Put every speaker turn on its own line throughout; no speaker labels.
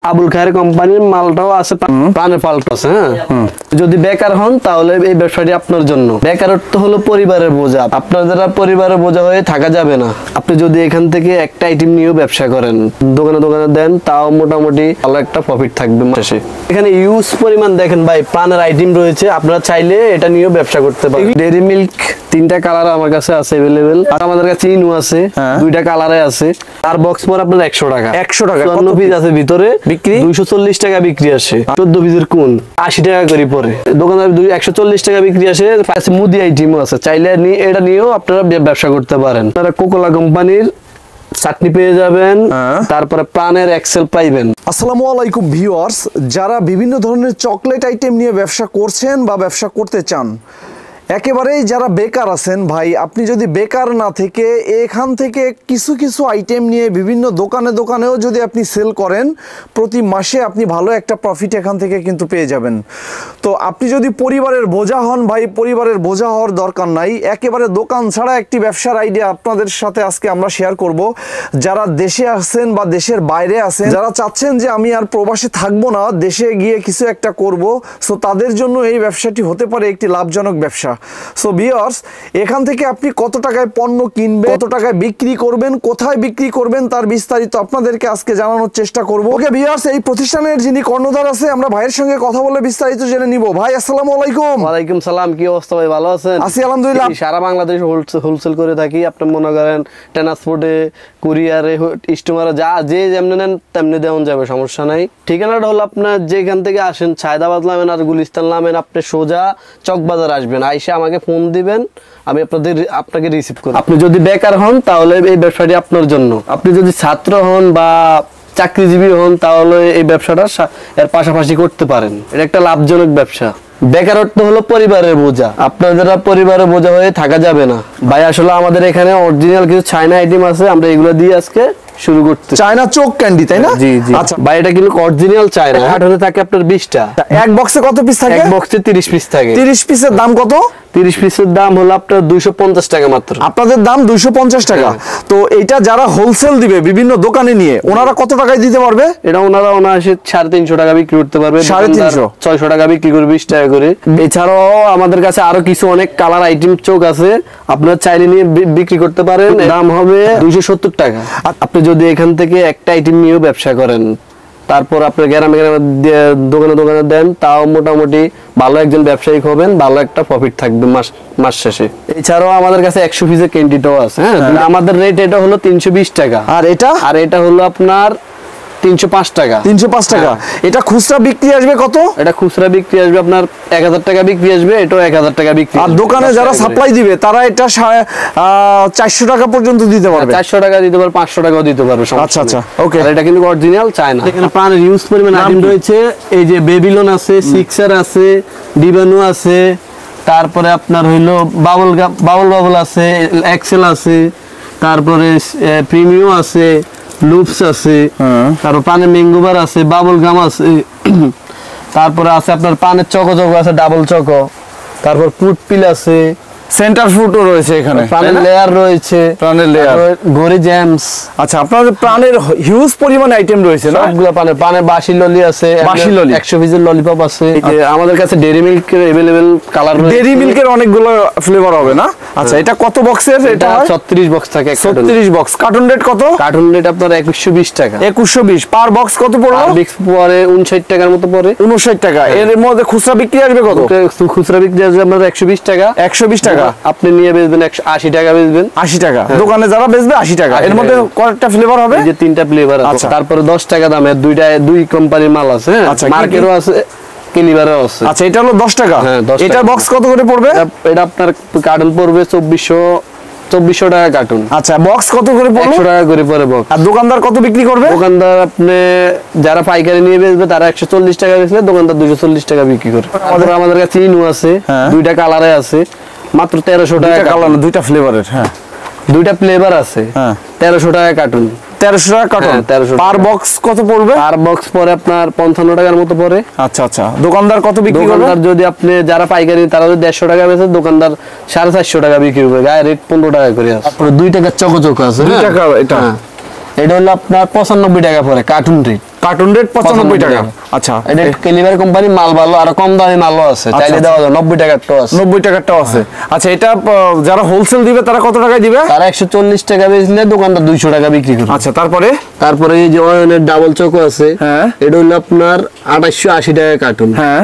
আবুল খায়ের কোম্পানির মালটাও আছে, প্রাণের পাল্টা আছে। হ্যাঁ, যদি বেকার হন তাহলে এই ব্যবসাটি আপনার জন্য। বেকারত্ব হলো পরিবারের বোঝা, আপনার দ্বারা পরিবারের বোঝা হয়ে থাকা যাবে না। আপনি যদি এখান থেকে একটা আইটেম নিয়েও ব্যবসা করেন, দোকানে দোকানে দেন, তাও মোটামুটি ভালো একটা প্রফিট থাকবে মাসে। এখানে ইউজ পরিমাণ দেখেন ভাই, প্রাণের আইটেম রয়েছে, আপনারা চাইলে এটা নিয়েও ব্যবসা করতে পারেন। ডেইরি মিল্ক 3টা কালার আমার কাছে আছে अवेलेबल, আর আমাদের কাছে ইনু আছে, 2টা কালারে আছে। আর বক্স পর আপনার 100 টাকা।
100 টাকা
54 পিস আছে ভিতরে, বিক্রি 240 টাকা বিক্রি আসে। 14 পিসের কোন 80 টাকা করে পড়ে। দোকানদার 140 টাকা বিক্রি আসে। পাশে মুদি আইটেমও আছে, চাইলে এটা নিয়েও আপনারা ব্যবসা করতে পারেন। আপনারা কোকোলা কোম্পানির চাটনি পেয়ে যাবেন, তারপরে প্রাণের এক্সেল পাইবেন।
আসসালামু আলাইকুম ভিউয়ার্স, যারা বিভিন্ন ধরনের চকলেট আইটেম নিয়ে ব্যবসা করছেন বা ব্যবসা করতে চান, একেবারেই যারা বেকার আছেন ভাই, আপনি যদি বেকার না থেকে এখান থেকে কিছু কিছু আইটেম নিয়ে বিভিন্ন দোকানে দোকানেও যদি আপনি সেল করেন, প্রতি মাসে আপনি ভালো একটা প্রফিট এখান থেকে কিন্তু পেয়ে যাবেন। তো আপনি যদি পরিবারের বোঝা হন ভাই, পরিবারের বোঝা হওয়ার দরকার নাই, একেবারে দোকান ছাড়া একটি ব্যবসার আইডিয়া আপনাদের সাথে আজকে আমরা শেয়ার করব। যারা দেশে আছেন বা দেশের বাইরে আছেন, যারা চাচ্ছেন যে আমি আর প্রবাসে থাকবো না, দেশে গিয়ে কিছু একটা করব, সো তাদের জন্য এই ব্যবসাটি হতে পারে একটি লাভজনক ব্যবসা। সো ভিউয়ার্স, এখান থেকে আপনি কত টাকায় পণ্য কিনবেন, কত টাকায় বিক্রি করবেন, কোথায় বিক্রি করবেন, তার বিস্তারিত আপনাদেরকে আজকে জানানোর চেষ্টা করব। ওকে ভিউয়ার্স, এই প্রতিষ্ঠানের যিনি কর্ণধার আছে, আমরা ভাইয়ের সঙ্গে কথা বলে বিস্তারিত জেনে নিব। ভাই আসসালামু আলাইকুম।
ওয়ালাইকুম সালাম, কি অবস্থা ভাই, ভালো আছেন?
আছি আলহামদুলিল্লাহ।
সারা বাংলাদেশ হোলসেল করে থাকি। আপনি মনে করেন ট্রান্সপোর্টে, কুরিয়ারে, স্টিমারে যা যে যেমনি নেন তেমনি দেওয়া যাবে, সমস্যা নাই। ঠিকানাটা হলো আপনার যেখান থেকে আসেন, ছায়দাবাদ নামেন আর গুলিস্তান নামেন, আপনি সোজা চকবাজার আসবেন, আইসা আমাকে ফোন দিবেন, আমি আপনাকে রিসিভ করব। আপনি যদি বেকার হন তাহলে এই ব্যবসাটি আপনার জন্য। আপনি যদি ছাত্র হন বা চাকরিজীবী হন তাহলে এই ব্যবসাটা এর পাশাপাশি করতে পারেন। এটা একটা লাভজনক ব্যবসা। বেকারত্ব হলো পরিবারের বোঝা, আপনার দ্বারা পরিবারের বোঝা হয়ে থাকা যাবে না। ভাই আসলে আমাদের এখানে অরিজিনাল কিছু চায়না আইটেম আছে, আমরা এগুলো দিয়ে আজকে শুরু করতে।
চায়না চোক ক্যান্ডি, তাই না?
জি জি। আচ্ছা ভাই, এটা কিন্তু অরিজিনাল চায়না। কার্টনে থাকে আপনার 20টা।
এক বক্সে কত পিস থাকে?
এক বক্সে 30 পিস থাকে।
30 পিসের দাম কত?
30 পিসের দাম হলো আপনার 250 টাকা মাত্র।
আপনাদের দাম 250 টাকা। তো এটা যারা হোলসেল দিবে বিভিন্ন দোকানে নিয়ে, ওনারা কত টাকায় দিতে পারবে?
এটা ওনারা অনায়াসে 350 টাকা বিক্রি করতে পারবে।
350
600 টাকা বিক্রি করে 20 টাকা করে। এছাড়াও আমাদের কাছে আরো কিছু অনেক কালার আইটেম চোখ আছে, আপনারা চাইলে নিয়ে বিক্রি করতে পারেন। দাম হবে 270 টাকা। আপনি যদি এখান থেকে একটা আইটেম নিয়েও ব্যবসা করেন, তারপর আপনার গ্রামে গ্রামে দোকানে দোকানে দেন, তাও মোটামুটি ভালো একজন ব্যবসায়িক হবেন, ভালো একটা প্রফিট থাকবে মাস শেষে। এছাড়াও আমাদের কাছে 100 পিসের ক্যান্ডিটাও আছে। হ্যাঁ, আমাদের রেট এটা হলো 320 টাকা। আর এটা হলো আপনার 305 টাকা।
305 টাকা। এটা খুচরা বিক্রি আসবে কত?
এটা খুচরা বিক্রি আসবে আপনার 1000 টাকা বিক্রি আসবে, এটাও 1000 টাকা বিক্রি।
আর দোকানে যারা সাপ্লাই দিবে তারা এটা 400 টাকা পর্যন্ত দিতে পারবে।
400 টাকা দিতে পারবে, 500 টাকাও দিতে পারবে।
আচ্ছা আচ্ছা, ওকে।
আর এটা কিন্তু অরিজিনাল চায়না। এখানে প্রাণের ইউজ পরিমাণ আইটেম রয়েছে। এই যে বেবিলন আছে, সিক্সার আছে, ডিবানু আছে, তারপরে আপনার হইলো বাবল আছে, এক্সেল আছে, তারপরে প্রিমিয়াম আছে, লুপস আছে, তারপর পানের ম্যাঙ্গোবার আছে, বাবল গাম আছে, তারপরে আছে আপনার পানের চকো আছে, ডাবল চকো, তারপর ফুড পিল আছে,
সেন্টার ফুডও রয়েছে এখানে,
প্রাণের লেয়ার রয়েছে,
প্রাণের লেয়ার,
গরি জ্যামস।
আচ্ছা, আপনাদের প্রাণের হিউজ পরিমাণ আইটেম রয়েছে না?
সবগুলো পানের বাসি ললি আছে, 100 পিসের ললিপপ আছে। আমাদের কাছে ডেইরি মিল্কের अवेलेबल কালার রয়েছে।
ডেইরি মিল্কের অনেকগুলো ফ্লেভার হবে না? আচ্ছা, এটা কত বক্সের? এটা
36 বক্স থাকে।
36 বক্স। কার্টন রেট কত?
কার্টন রেট আপনার 2120 টাকা।
2120 পার বক্স। কত পড়লো?
মিক্স পরে 59 টাকার মতো পড়ে।
59 টাকা। এর মধ্যে খুচরা বিক্রি আসবে কত?
খুচরা বিক্রি আসবে আপনার 120 টাকা।
120 টাকা।
আপনি নিয়ে বেচবেন 180 টাকা বেচবেন।
80 টাকা। দোকানে যারা বেচবে 80 টাকা। এর মধ্যে কয়টা ফ্লেভার হবে?
এই যে 3টা ফ্লেভার আছে। তারপরে 10 টাকা দামের দুই কোম্পানির মাল আছে।
আচ্ছা,
মার্কেরও আছে, কেলিবারও আছে।
আচ্ছা, এটা হলো 10 টাকা। এটার বক্স কত করে পড়বে?
এটা আপনার কার্টন পড়বে 2400 টাকা কার্টন।
আচ্ছা, বক্স কত করে পড়বে?
100 টাকা করে পড়ে বক্স।
আর দোকানদার কত বিক্রি করবে?
দোকানদার আপনি যারা পাইকারি নিয়ে বেচবে তারা 140 টাকা বেচলে দোকানদার 240 টাকা বিক্রি করে। আমাদের কাছে ইনু আছে, 2টা কালারে আছে, মাত্র 1300 টাকা।
কালার না, 2টা ফ্লেভারের। হ্যাঁ,
2টা ফ্লেভার আছে। 1300 টাকা কার্টন।
1300 টাকা কার্টন।
1300
পার বক্স কত পড়বে?
পার বক্স পরে আপনার 55 টাকার মতো পড়ে।
আচ্ছা আচ্ছা, দোকানদার কত বিক্রি করবে?
দোকানদার যদি আপনি যারা পাইকারি তারা যদি 150 টাকা বেচে, দোকানদার 450 টাকা বিক্রি করবে। গায়ে রেট 15 টাকা করে আছে। তারপরে 2 টাকার চকো আছে।
2 টাকা। এটা
এটা হলো আপনার 95 টাকা পড়ে কার্টুন রেট।
কার্টুন রেট 95 টাকা। আচ্ছা,
এটা ক্যালিবার কোম্পানি মাল ভালো, আর কম দামি মালও আছে, চাইলে দেওয়া যায়। 90 টাকারটাও আছে,
90 টাকারটাও আছে। আচ্ছা, এটা যারা হোলসেল দিবে তারা কত টাকায় দিবে?
তারা 140 টাকা বেচলে দোকানদার 200 টাকা বিক্রি করে।
আচ্ছা, তারপরে
এই যে অয়নের ডাবল চকো আছে,
হ্যাঁ,
এটা হলো আপনার 2880 টাকা কার্টন।
হ্যাঁ,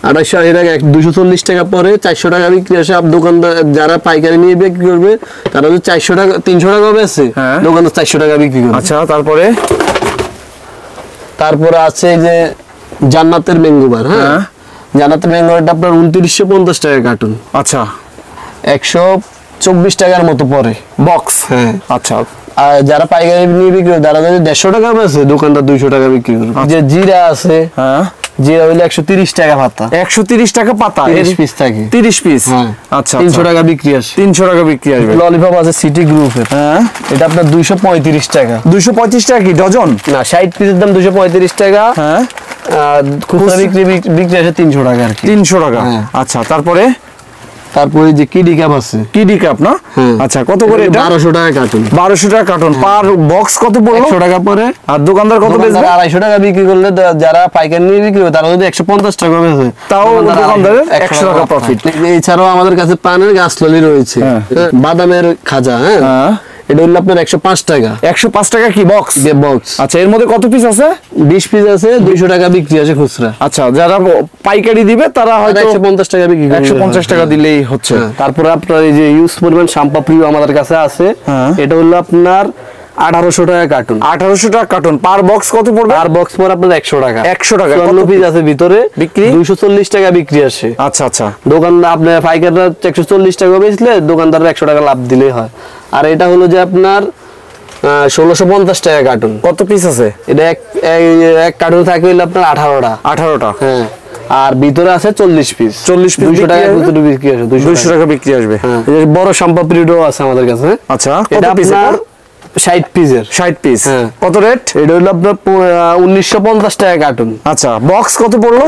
2880 টাকা, 240 টাকা পরে 400 টাকা বিক্রি আসে। দোকানদার যারা পাইকারি নিয়ে বিক্রি করবে তারা যদি 400 টাকা 300 টাকা বেচে,
হ্যাঁ,
দোকানদার 400 টাকা বিক্রি করবে।
আচ্ছা, তারপরে
আছে যে জান্নাতের ম্যাঙ্গোবার। হ্যাঁ, জান্নাতের ম্যাঙ্গোবারটা আপনার 2950 টাকা কার্টন।
আচ্ছা,
124 টাকার মতো পরে
বক্স।
হ্যাঁ,
আচ্ছা,
আর যারা পাইকারি নিয়ে বিক্রি করে তারা যদি 150 টাকা বেচে, দোকানদার 200 টাকা বিক্রি করবে। যে জিরা আছে,
হ্যাঁ,
জিরা হইলে 130 টাকা পাতা,
130 টাকা পাতা,
30 পিস থাকে,
30 পিস।
হ্যাঁ,
আচ্ছা,
300 টাকা বিক্রি আসে,
300 টাকা বিক্রি আসবে।
ললিপপ আছে সিটি গ্রুপের,
হ্যাঁ,
এটা আপনার 235 টাকা।
235 টাকা কি ডজন?
না, 60 পিসের দাম 235 টাকা।
হ্যাঁ,
আর খুচরা বিক্রি আসে 300 টাকা আর কি।
300 টাকা।
হ্যাঁ।
আচ্ছা, তারপরে
যে কিডি কাপ আছে,
কিডি কাপ না?
হ্যাঁ।
আচ্ছা, কত করে এটা?
1200 টাকা কার্টন।
1200 টাকা কার্টন। পার বক্স কত পড়লো?
100 টাকা পরে।
আর দোকানদার কত বেচবে?
250 টাকা বিক্রি করলে যারা পাইকারি নিয়ে বিক্রি করে তারা যদি 150 টাকা বেচে,
তাও দোকানদারের 100 টাকা প্রফিট।
এছাড়াও আমাদের কাছে পানের গাছললি রয়েছে,
হ্যাঁ।
বাদামের খাজা। হ্যাঁ,
হ্যাঁ,
এটা হলো আপনার 105 টাকা।
105 টাকা কি বক্স?
বক্স।
আচ্ছা, এর মধ্যে কত পিস আছে?
20 পিস আছে, 200 টাকা বিক্রি আছে খুচরা।
আচ্ছা, যারা পাইকারি দিবে তারা হয়তো
150 টাকা বিক্রি করবে।
150 টাকা দিলেই হচ্ছে।
হ্যাঁ, তারপরে আপনার এই যে ইউজ পরিমাণ শ্যাম্পাপ্রিয় আমাদের কাছে আছে,
হ্যাঁ।
এটা হলো আপনার 1800 টাকা কার্টন।
1800 টাকা কার্টন। পার বক্স কত পড়বে?
আর বক্স পর আপনার 100 টাকা।
100 টাকা।
54 পিস আছে ভিতরে,
বিক্রি
240 টাকা বিক্রি আসে।
আচ্ছা, আচ্ছা,
দোকানদার আপনার পাইকাররা 140 টাকা বেচলে দোকানদার 100 টাকা লাভ দিলেই হয়। আর এটা হলো যে আপনার 1650 টাকা কার্টন।
কত পিস আছে?
এটা এক কার্টন থাকবে হলো আপনার 18টা।
18টা।
হ্যাঁ, আর ভিতরে আছে 40 পিস।
40 পিস
200 টাকা ভিতরে বিক্রি আসে,
200 টাকা বিক্রি আসবে।
হ্যাঁ, এই যে বড় শ্যাম্পাপ্রিয়ও আছে আমাদের কাছে।
আচ্ছা,
এটা
কত পিস?
আপনার 60 পিসের।
60 পিস।
হ্যাঁ।
কত রেট?
এটা হলো আপনার 1950 টাকা কার্টন।
আচ্ছা, বক্স কত পড়লো?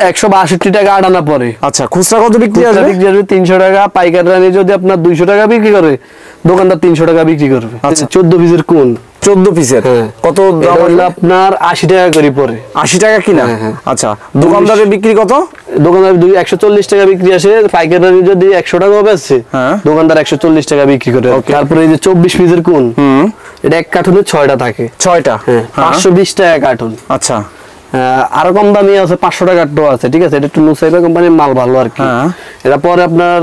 162 টাকা আটানা পরে।
আচ্ছা, খুচরা কত বিক্রি
খুচরা
আসবে?
বিক্রি আসবে 300 টাকা। পাইকাররা নিয়ে যদি আপনার 200 টাকা বিক্রি করে, দোকানদার 300 টাকা বিক্রি করবে।
আচ্ছা।
14 পিসের কোন,
14 পিসের।
হ্যাঁ।
কত
এটা
দাম
হলো
আসবে?
আপনার 80 টাকা করে পরে।
80 টাকা কিনা?
হ্যাঁ, হ্যাঁ।
আচ্ছা, দোকানদারের বিক্রি কত?
দোকানদার 140 টাকা বিক্রি আসে, পাইকাররা নিয়ে যদি 100 টাকা বেচে,
হ্যাঁ।
দোকানদার 140 টাকা বিক্রি করে। তারপরে এই যে 24 পিসের কোন, এটা এক কার্টুনে 6টা থাকে।
6টা।
হ্যাঁ, 520 টাকা কার্টুন।
আচ্ছা,
আরো কম দামি আছে, 500 টাকার টো আছে। ঠিক আছে, এটা একটু নুসাইবা কোম্পানির মাল ভালো আর কি।
হ্যাঁ।
এটা পরে আপনার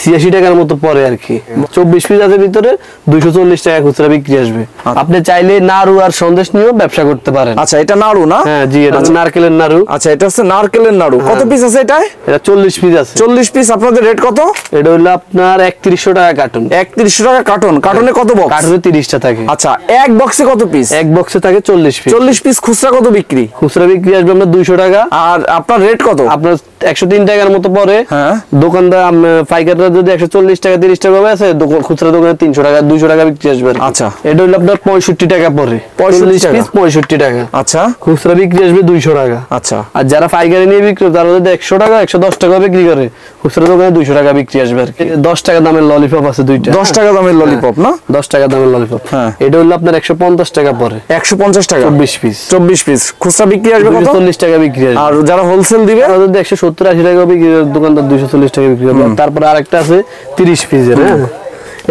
86 টাকার মতো পরে আর কি। 24 পিস আছে ভিতরে, 240 টাকা খুচরা বিক্রি আসবে। আপনি চাইলে নাড়ু আর সন্দেশ নিয়েও ব্যবসা করতে পারেন।
আচ্ছা, এটা নাড়ু না?
হ্যাঁ, জি, এটা হচ্ছে নারকেলের নাড়ু।
আচ্ছা, এটা হচ্ছে নারকেলের নাড়ু। কত পিস আছে এটায়?
এটা 40 পিস আছে।
40 পিস। আপনাদের রেট কত?
এটা হলো আপনার 3100 টাকা কার্টন।
3100 টাকা কার্টন। কার্টনে কত বক্স?
কার্টনে 30টা থাকে।
আচ্ছা, এক বক্সে কত পিস?
এক বক্সে থাকে 40 পিস।
40 পিস। খুচরা কত বিক্রি?
খুচরা বিক্রি আসবে আপনার 200 টাকা।
আর আপনার রেট কত?
আপনার 103 টাকার মতো পরে।
হ্যাঁ।
দোকানদার পাইকাররা যদি 140 টাকা 30 টাকা আছে, খুচরা দোকানে 300 টাকা 200 টাকা বিক্রি আসবে আর কি।
আচ্ছা।
এটা হলো আপনার 65 টাকা পরে।
65 টাকা।
65 টাকা।
আচ্ছা,
খুচরা বিক্রি আসবে 200 টাকা।
আচ্ছা,
আর যারা পাইকারি নিয়ে বিক্রি করে তারা যদি 100 টাকা 110 টাকা বিক্রি করে, খুচরা দোকানে 200 টাকা বিক্রি আসবে আর কি। 10 টাকা দামের ললিপপ আছে দুইটা।
10 টাকা দামের ললিপপ না?
10 টাকা দামের ললিপপ।
হ্যাঁ।
এটা হলো আপনার 150 টাকা পরে।
150 টাকা।
24 পিস।
24 পিস। খুচরা বিক্রি আসবে কত?
240 টাকা বিক্রি আসবে।
আর যারা হোলসেল দিবে
তারা যদি 170-80 টাকা বিক্রি করে, দোকানদার 240 টাকা বিক্রি করবে। তারপরে আরেকটা আছে 30 পিসের। হ্যাঁ,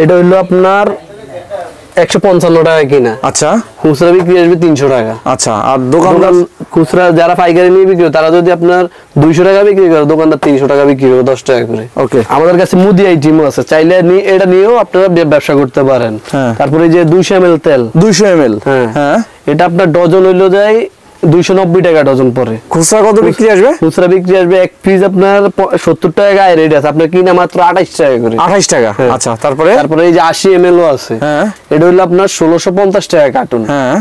এটা হলো আপনার 155 টাকা কিনা।
আচ্ছা,
খুচরা বিক্রি আসবে 300 টাকা।
আচ্ছা, আর দোকানদার
খুচরা যারা পাইকারি নিয়ে বিক্রি করে, তারা যদি আপনার 200 টাকা বিক্রি করে, দোকানদার 300 টাকা বিক্রি করে 10 টাকা করে।
ওকে।
আমাদের কাছে মুদি আইটেমও আছে, চাইলে এটা নিয়েও আপনারা ব্যবসা করতে পারেন।
হ্যাঁ।
তারপরে এই যে 200 ml তেল,
200 ml।
হ্যাঁ,
হ্যাঁ,
এটা আপনার ডজন হইলো যায় 290 টাকা ডজন পরে।
খুচরা কত বিক্রি আসবে?
খুচরা বিক্রি আসবে এক পিস আপনার 70 টাকা গায়ে রেট আছে, আপনার কিনা মাত্র 28 টাকা করে।
28 টাকা।
হ্যাঁ।
আচ্ছা, তারপরে?
তারপরে এই যে 80 ml ও আছে।
হ্যাঁ।
এটা হলো আপনার 1650 টাকা কার্টুন।
হ্যাঁ।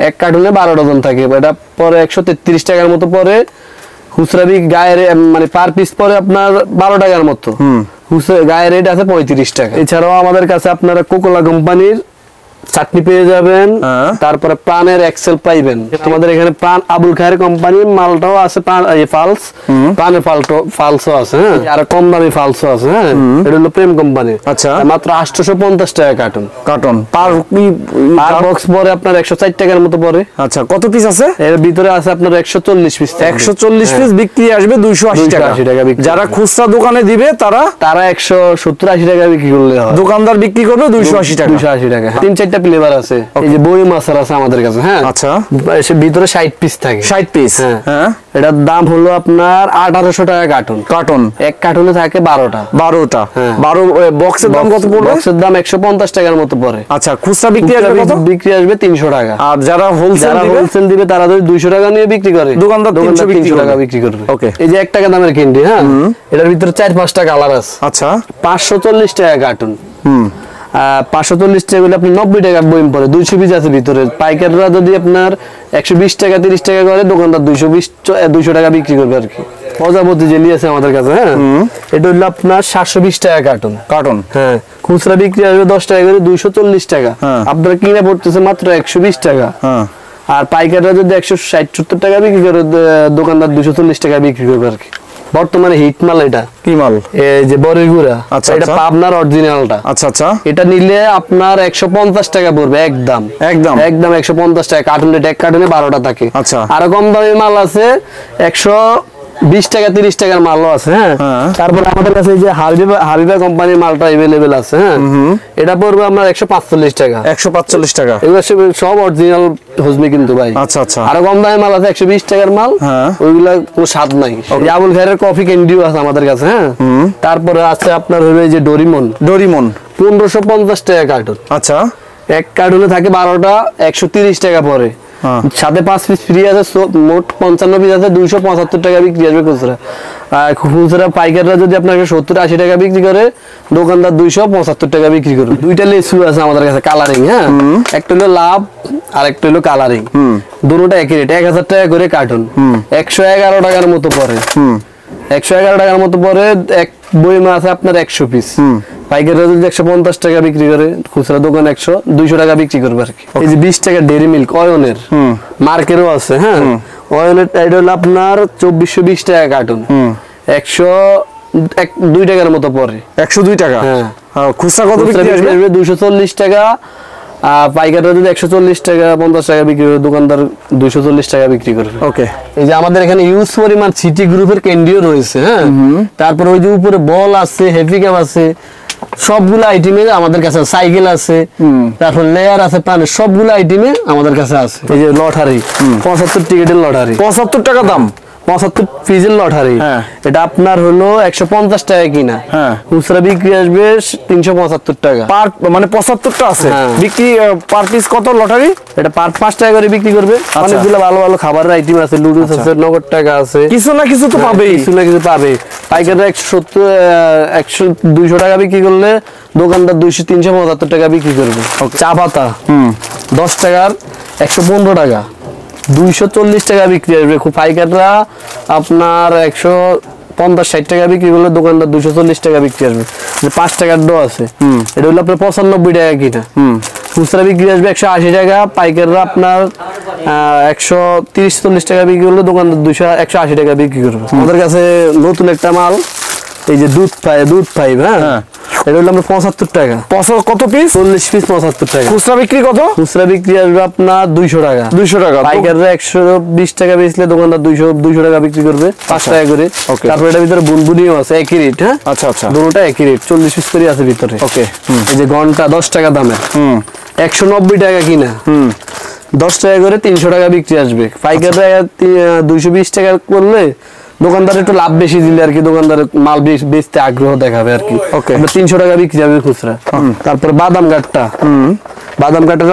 এক কার্টুনে 12 ডজন থাকে। এটা পরে 133 টাকার মতো পরে। খুচরা গায়ের মানে পার পিস পরে আপনার 12 টাকার মতো। খুচরা গায়ের রেট আছে 35 টাকা। এছাড়াও আমাদের কাছে আপনারা কোকোলা কোম্পানির চাটনি পেয়ে যাবেন,
হ্যাঁ।
তারপরে প্রাণের এক্সেল পাইবেন। তোমাদের এখানে প্রাণ আবুল খায়ের কোম্পানির মালটাও আছে, ফালস, প্রাণের ফালসও আছে, হ্যাঁ, আর কম দামি ফালসও আছে, হ্যাঁ। এটা হলো প্রেম কোম্পানি।
আচ্ছা।
মাত্র 850 টাকা কার্টন।
কার্টন পার
আর বক্স পরে আপনার 104 টাকার মতো পড়ে।
আচ্ছা, কত পিস আছে?
এর ভিতরে আছে আপনার 140 পিস।
140 পিস বিক্রি আসবে 280 টাকা।
280 টাকা বিক্রি।
যারা খুচরা দোকানে দিবে তারা
170-80 টাকা বিক্রি করলে হয়।
দোকানদার বিক্রি করবে 280 টাকা।
280 টাকা। 3-4টা ফ্লেভার আছে। এই যে বই মাছের আছে আমাদের কাছে, হ্যাঁ।
আচ্ছা।
এসে ভিতরে 60 পিস থাকে।
60 পিস।
হ্যাঁ।
হ্যাঁ।
এটার দাম হলো আপনার 1800 টাকা কার্টন।
কার্টন
এক কার্টনে থাকে 12টা।
12টা।
হ্যাঁ।
12 বক্সের দাম কত পড়বে?
বক্সের দাম 150 টাকার মতো পড়ে।
আচ্ছা, খুচরা বিক্রি আসবে কত?
বিক্রি আসবে 300 টাকা।
আর যারা হোলসেল
দিবে তারা যদি 200 টাকা নিয়ে বিক্রি করে,
দোকানদার 300
টাকা বিক্রি করবে।
ওকে।
এই যে 1 টাকা দামের ক্যান্ডি, হ্যাঁ, এটার ভিতরে 4-5টা কালার আছে।
আচ্ছা।
540 টাকা কার্টন। 540 টাকা বলে আপনি 90 টাকা বইম পড়ে। 200 পিস আছে ভিতরে। পাইকাররা যদি আপনার 120 টাকা 30 টাকা করে, দোকানদার 200 টাকা বিক্রি করবে আর কি। প্রজাপতি জেলি আছে আমাদের কাছে, হ্যাঁ। এটা হলো আপনার 720 টাকা কার্টন।
কার্টন।
হ্যাঁ, খুচরা বিক্রি আসবে 10 টাকা করে, 240 টাকা।
হ্যাঁ।
আপনার কিনে পড়তেছে মাত্র 120 টাকা।
হ্যাঁ।
আর পাইকাররা যদি 160-70 টাকা বিক্রি করে, দোকানদার 240 টাকা বিক্রি করবে আর কি। বর্তমানে হিট মাল এটা।
কি মাল?
এই যে বরের গুড়া।
আচ্ছা,
এটা
আচ্ছা।
পাবনার অরিজিনালটা।
আচ্ছা আচ্ছা।
এটা নিলে আপনার 150 টাকা পড়বে একদম।
একদম
150 টাকা কার্টুনে। এক কার্টুনে 12টা থাকে।
আচ্ছা।
আরো কম দামি মাল আছে, 120 টাকা 30 টাকার মালও আছে, হ্যাঁ। তারপরে আমাদের কাছে এই যে হাবিবা কোম্পানির মালটা अवेलेबल আছে, হ্যাঁ। এটা পড়বে আপনার 145 টাকা।
145 টাকা।
এগুলো সব অরিজিনাল হজমি কিন্তু ভাই।
আচ্ছা আচ্ছা।
আরো কম দামি মাল আছে 120 টাকার মাল।
হ্যাঁ।
ওইগুলা কোনো স্বাদ নাই। আবুল খায়ের কফি ক্যান্ডিও আছে আমাদের কাছে, হ্যাঁ। তারপরে আছে আপনার হলো এই যে ডোরিমন। 1550 টাকা কার্টন।
আচ্ছা।
এক কার্টুনে থাকে 12টা, 130 টাকা পড়ে। সাথে 5 পিস ফ্রি আছে, মোট 55 পিস আছে, 275 টাকা বিক্রি আসবে খুচরা। আর খুচরা পাইকাররা যদি আপনাকে 70-80 টাকা বিক্রি করে, দোকানদার 275 টাকা বিক্রি করবে। দুইটা লেসু আছে আমাদের কাছে কালারিং, হ্যাঁ। একটা হলো লাভ আর একটা হলো কালারিং। দুটোটা একই রেট, 1000 টাকা করে কার্টুন। 111 টাকার মতো পড়ে। 111 টাকার মতো পরে। এক বইমা আছে আপনার 100 পিস। পাইকাররা যদি 150 টাকা বিক্রি করে, খুচরা দোকান 200 টাকা বিক্রি করবে আর কি। এই যে 20 টাকা ডেরি মিল্ক অয়নের, মার্কেরও আছে, হ্যাঁ। অয়নের এটা হলো আপনার 2420 টাকা কার্টুন। 102 টাকার মতো পড়ে।
102 টাকা।
হ্যাঁ।
খুচরা কত বিক্রি আসবে?
240 টাকা। পাইকাররা যদি 140 টাকা 50 টাকা বিক্রি করে, দোকানদার 240 টাকা বিক্রি করবে।
ওকে।
এই যে আমাদের এখানে ইউজ পরিমাণ সিটি গ্রুপের ক্যান্ডিও রয়েছে, হ্যাঁ। তারপর ওই যে উপরে বল আছে, হেভি ক্যাপ আছে, সবগুলো আইটেমে আমাদের কাছে। সাইকেল আছে, তারপর লেয়ার আছে, প্রাণের সবগুলো আইটেমে আমাদের কাছে আছে। এই যে লটারি, 75 টিকেটের লটারি,
75 টাকা দাম।
75 পিসের লটারি।
হ্যাঁ।
এটা আপনার হলো 150 টাকা কিনা।
হ্যাঁ।
খুচরা বিক্রি আসবে 375 টাকা।
মানে 75টা আছে।
হ্যাঁ।
বিক্রি পার পিস কত লটারি?
এটা পার 5 টাকা করে বিক্রি করবে। অনেকগুলো ভালো ভালো খাবারের আইটেম আছে, লুডুস আছে, নগদ টাকা আছে,
কিছু না কিছু তো পাবেই।
কিছু না কিছু পাবে। পাইকাররা 200 টাকা বিক্রি করলে, দোকানদার 375 টাকা বিক্রি করবে। চা পাতা 10 টাকার 115 টাকা, 240 টাকা বিক্রি আসবে। খুব পাইকাররা আপনার 150-60 টাকা বিক্রি করলে, দোকানদার 240 টাকা বিক্রি আসবে। 5 টাকার ডো আছে, এটা হলো আপনার 95 টাকা কিনা। খুচরা বিক্রি আসবে 180 টাকা। পাইকাররা আপনার 130-40 টাকা বিক্রি করলে, দোকানদার 180 টাকা বিক্রি করবে। আমাদের কাছে নতুন একটা মাল, এই যে দুধ পাইপ, হ্যাঁ। এটা হলো আমরা 75 টাকা।
কত পিস?
40 পিস 75 টাকা।
খুচরা বিক্রি কত?
খুচরা বিক্রি আসবে আপনার 200 টাকা।
200 টাকা।
পাইকাররা 120 টাকা বেচলে, দোকানদার 200 টাকা বিক্রি করবে, 5 টাকা করে। তারপর এটার ভিতরে বুনবুনিও আছে, একই রেট, হ্যাঁ।
আচ্ছা আচ্ছা।
দুটোটা একই রেট, 40 পিস করে আছে ভিতরে।
ওকে।
এই যে ঘন্টা 10 টাকা দামের, 190 টাকা কিনা, 10 টাকা করে 300 টাকা বিক্রি আসবে। পাইকাররা 220 টাকা করলে, দোকানদার একটু লাভ বেশি দিলে আর কি, দোকানদার মাল বেচতে আগ্রহ দেখাবে আর কি। 300 টাকা বিক্রি যাবে খুচরা। তারপর বাদাম গাটটা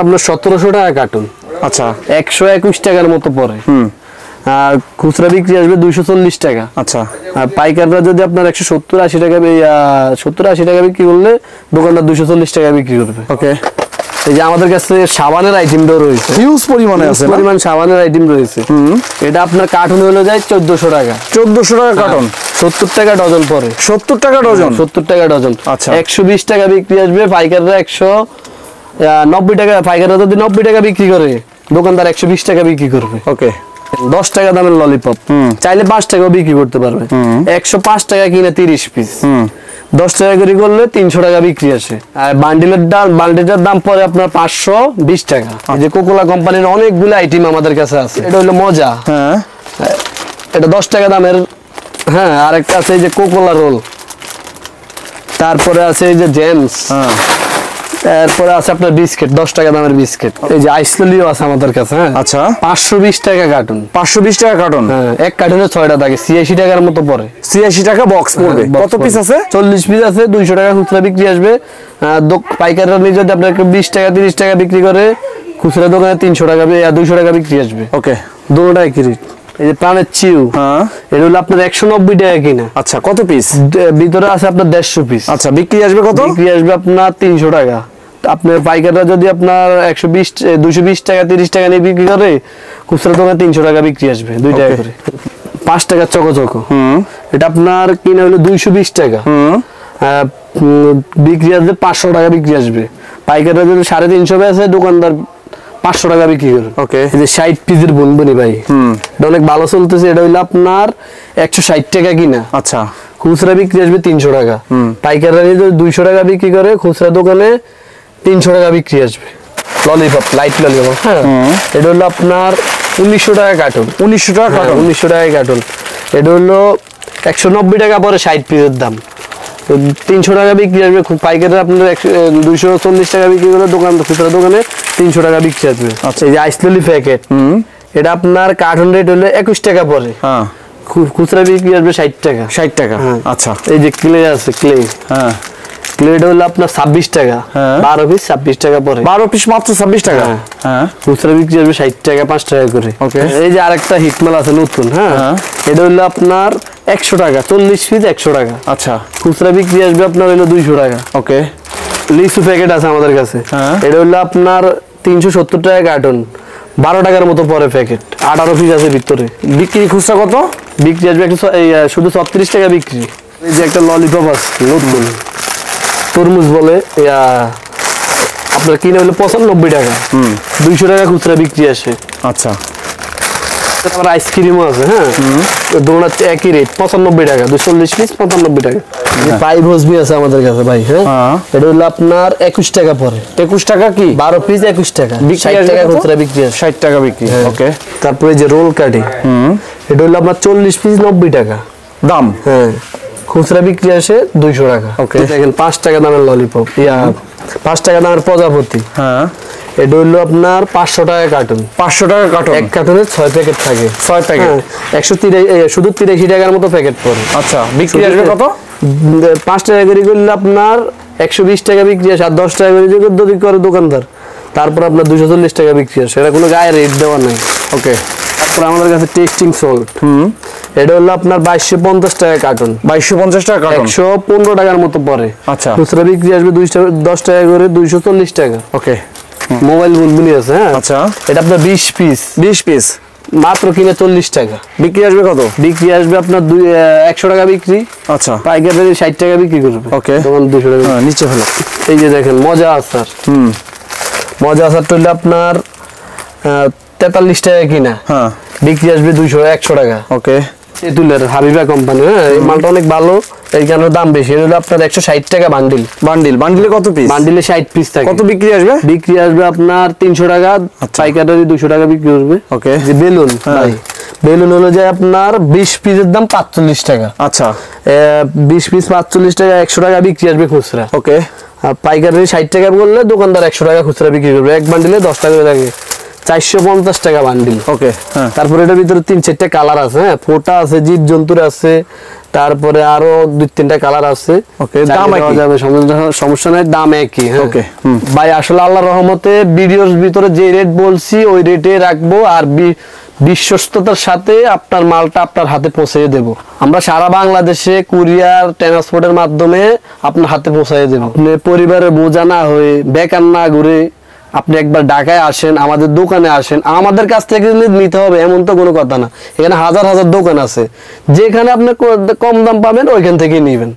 আপনার 1700 টাকা কার্টুন।
আচ্ছা।
121 টাকার মতো পড়ে। আর খুচরা বিক্রি আসবে 240 টাকা।
আচ্ছা।
আর পাইকাররা যদি আপনার 170-80 টাকা 70-80 টাকা বিক্রি করলে, দোকানদার 240 টাকা বিক্রি করবে।
ওকে।
এই যে আমাদের কাছে সাবানের আইটেমটাও রয়েছে,
হিউজ পরিমাণে আছে,
পরিমাণ সাবানের আইটেম রয়েছে। এটা আপনার কার্টুন হলো যায় 1400 টাকা।
1400 টাকা কার্টন।
70 টাকা ডজন পড়ে।
70 টাকা ডজন।
70 টাকা ডজন।
আচ্ছা।
120 টাকা বিক্রি আসবে। পাইকাররা 90 টাকা, পাইকাররা যদি 90 টাকা বিক্রি করে, দোকানদার 120 টাকা বিক্রি করবে।
ওকে,
10 টাকা দামের ললিপপ চাইলে 5 টাকাও বিক্রি করতে পারবে। 105 টাকা কিনে 30 পিস, 10 টাকা করে করলে 300 টাকা বিক্রি আসে। আর বান্ডিলের দাম পরে আপনার 520 টাকা। এই যে কোকোলা কোম্পানির অনেকগুলো আইটেম আমাদের কাছে আছে। এটা হলো মজা,
হ্যাঁ,
এটা 10 টাকা দামের। হ্যাঁ, আরেকটা আছে এই যে কোকোলা রোল, তারপরে আছে এই যে জেমস, তারপরে আছে আপনার বিস্কিট, 10 টাকা দামের বিস্কিট। এই যে আইসলিও আছে আমাদের কাছে। হ্যাঁ,
আচ্ছা,
520 টাকা কার্টন।
520 টাকা কার্টন।
হ্যাঁ, এক কার্টনে 6টা থাকে, 86 টাকার মতো পড়ে।
86 টাকা বক্স পড়বে। কত পিস আছে?
40 পিস আছে, 200 টাকা খুচরা বিক্রি আসবে। পাইকাররা নিয়ে যদি আপনার 20 টাকা 30 টাকা বিক্রি করে, খুচরা দোকানে 300 টাকা 200 টাকা বিক্রি আসবে।
ওকে,
দুটোটাই কি রেট। এই যে প্রাণের চিউ,
হ্যাঁ,
এটা হলো আপনার 190 টাকা কিনা।
আচ্ছা, কত পিস?
ভিতরে আছে আপনার 150 পিস।
আচ্ছা, বিক্রি আসবে কত?
বিক্রি আসবে আপনার 300 টাকা। আপনার পাইকাররা যদি আপনার 220 টাকা 30 টাকা নিয়ে বিক্রি করে, খুচরা দোকানে 300 টাকা বিক্রি আসবে, 2 টাকা করে। 5 টাকা চকো চকো, এটা আপনার কিনা হলো 220 টাকা, বিক্রি আসবে 500 টাকা বিক্রি আসবে। পাইকাররা যদি 350 আছে, দোকানদার 500 টাকা বিক্রি করে।
ওকে,
এই যে 60 পিসের বনবনি ভাই, এটা অনেক ভালো চলতেছে। এটা হইলো আপনার 160 টাকা কিনা।
আচ্ছা,
খুচরা বিক্রি আসবে 300 টাকা। পাইকাররা যদি 200 টাকা বিক্রি করে, খুচরা দোকানে 300 টাকা বিক্রি আসবে। Lollipop, light lollipop. হ্যাঁ, এটা হলো আপনার 1900 টাকা কার্টন।
1900 টাকা কার্টন।
1900 টাকা কার্টন। এটা হলো 190 টাকা পরে 60 পিসের দাম। তো 300 টাকা বিক্রি আসবে। পাইকাররা আপনার 240 টাকা বিক্রি করে, খুচরা দোকানে 300 টাকা বিক্রি আসবে।
আচ্ছা,
এই যে আইসলি প্যাকেট, এটা আপনার কার্টন রেট হলো 21 টাকা পরে,
হ্যাঁ,
খুচরা বিক্রি আসবে 60 টাকা।
60 টাকা।
হ্যাঁ।
আচ্ছা,
এই যে ক্লে আছে, ক্লে,
হ্যাঁ,
ক্লেটা হলো আপনার 26 টাকা,
হ্যাঁ।
12 পিস 26 টাকা পরে।
12 পিস মাত্র 26 টাকা।
হ্যাঁ।
হ্যাঁ,
খুচরা বিক্রি আসবে 60 টাকা, 5 টাকা করে।
ওকে।
এই যে আরেকটা হিটমাল আছে নতুন। হ্যাঁ,
হ্যাঁ।
এটা হলো আপনার 100 টাকা, 40 পিস 100 টাকা।
আচ্ছা,
খুচরা বিক্রি আসবে আপনার হলো 200 টাকা।
ওকে,
লিচু প্যাকেট আছে আমাদের কাছে।
হ্যাঁ।
এটা হলো আপনার 370 টাকা কার্টন, 12 টাকার মতো পরে প্যাকেট, 18 পিস আছে ভিতরে।
বিক্রি খুচরা কত?
বিক্রি আসবে শুধু 36 টাকা বিক্রি। এই যে একটা ললিপপ আছে নতুন, তরমুজ বলে, আপনার কিনে হলো 95 টাকা, 200 টাকা খুচরা বিক্রি আসে।
আচ্ছা,
আবার আইসক্রিমও আছে। হ্যাঁ, দোনো একই রেট, 95 টাকা, 240 পিস 95 টাকা। পাই ভজবি আছে আমাদের কাছে ভাই। হ্যাঁ, এটা হলো আপনার 21 টাকা পরে।
21 টাকা কি?
12 পিস 21 টাকা,
বিক্রি
60
আসবে
টাকা
কত?
খুচরা বিক্রি আসে।
60 টাকা বিক্রি। ওকে,
তারপরে যে রোল কাটি, এটা হলো আপনার 40 পিস 90 টাকা
দাম।
হ্যাঁ, খুচরা বিক্রি আসে 200 টাকা।
ওকে।
দেখেন 5 টাকা দামের ললিপপ, 5 টাকা দামের প্রজাপতি।
হ্যাঁ,
এটা হলো আপনার 500 টাকা কার্টন।
500 টাকা কার্টন।
এক কার্টনে 6 প্যাকেট থাকে।
6 প্যাকেট।
130 শুধু 83 টাকার মতো প্যাকেট পড়ে।
আচ্ছা, বিক্রি আসবে কত?
5 টাকা করে করলে আপনার 120 টাকা বিক্রি আসে, আর 10 টাকা করে যদি করে দোকানদার, তারপর আপনার 240 টাকা বিক্রি আসে। এটা কোনো গায়ে রেট দেওয়া নাই।
ওকে,
তারপর আমাদের কাছে টেস্টিং সল্ট, এটা হলো আপনার 2250 টাকা কার্টন,
2250 টাকা কার্টন।
115 টাকার মতো পড়ে।
আচ্ছা,
খুচরা বিক্রি আসবে 10 টাকা করে, 240 টাকা।
ওকে,
মোবাইল বুনবুনি আছে। হ্যাঁ,
আচ্ছা,
এটা আপনার 20 পিস,
20 পিস
মাত্র কিনে 40 টাকা।
বিক্রি আসবে কত?
বিক্রি আসবে আপনার 100 টাকা বিক্রি,
আচ্ছা,
পাইকারি 60 টাকা বিক্রি করবে।
ওকে।
তখন 200 টাকা।
হ্যাঁ, নিচে হলো।
এই যে দেখেন মজা আচার, মজা আচারটা হলো আপনার 43 টাকা কিনা,
হ্যাঁ,
বিক্রি আসবে 100 টাকা।
ওকে,
তেঁতুলের হাবিবা কোম্পানি। হ্যাঁ, এই মালটা অনেক ভালো, এই কারণে দাম বেশি। এটা হলো আপনার 160 টাকা বান্ডিল।
বান্ডিলে কত পিস?
বান্ডিলে 60 পিস থাকে।
কত বিক্রি আসবে?
বিক্রি আসবে আপনার 300 টাকা, পাইকারি 200 টাকা বিক্রি করবে।
ওকে।
যে বেলুন, ভাই বেলুন হলো যে আপনার 20 পিসের দাম 45 টাকা।
আচ্ছা,
20 পিস 45 টাকা, 100 টাকা বিক্রি আসবে খুচরা।
ওকে,
আর পাইকারি 60 টাকা করলে দোকানদার 100 টাকা খুচরা বিক্রি করবে। এক বান্ডিলে 10 টাকা করে থাকে, 450 টাকা বান্ডিল।
ওকে, হ্যাঁ,
তারপরে এটার ভিতরে 3-4টা কালার আছে। হ্যাঁ, ফোটা আছে, জীব জন্তুর আছে, তারপরে আরো 2-3টা কালার আছে।
ওকে, দাম
চাইলে
একই?
দেওয়া যাবে, সমস্যা নাই, দাম একই। হ্যাঁ,
ওকে,
ভাই আসলে আল্লাহর রহমতে ভিডিওর ভিতরে যে রেট বলছি ওই রেটে রাখবো, আর বিশ্বস্ততার সাথে আপনার মালটা আপনার হাতে পৌঁছে দেব। আমরা সারা বাংলাদেশে কুরিয়ার ট্রান্সপোর্টের মাধ্যমে আপনার হাতে পৌঁছে দেব। আপনি পরিবারের বোঝা না হয়ে, বেকার না ঘুরে আপনি একবার ঢাকায় আসেন, আমাদের দোকানে আসেন। আমাদের কাছ থেকে নিতে হবে এমন তো কোনো কথা না, এখানে হাজার হাজার দোকান আছে, যেখানে আপনি কম দাম পাবেন ওইখান থেকেই নেবেন।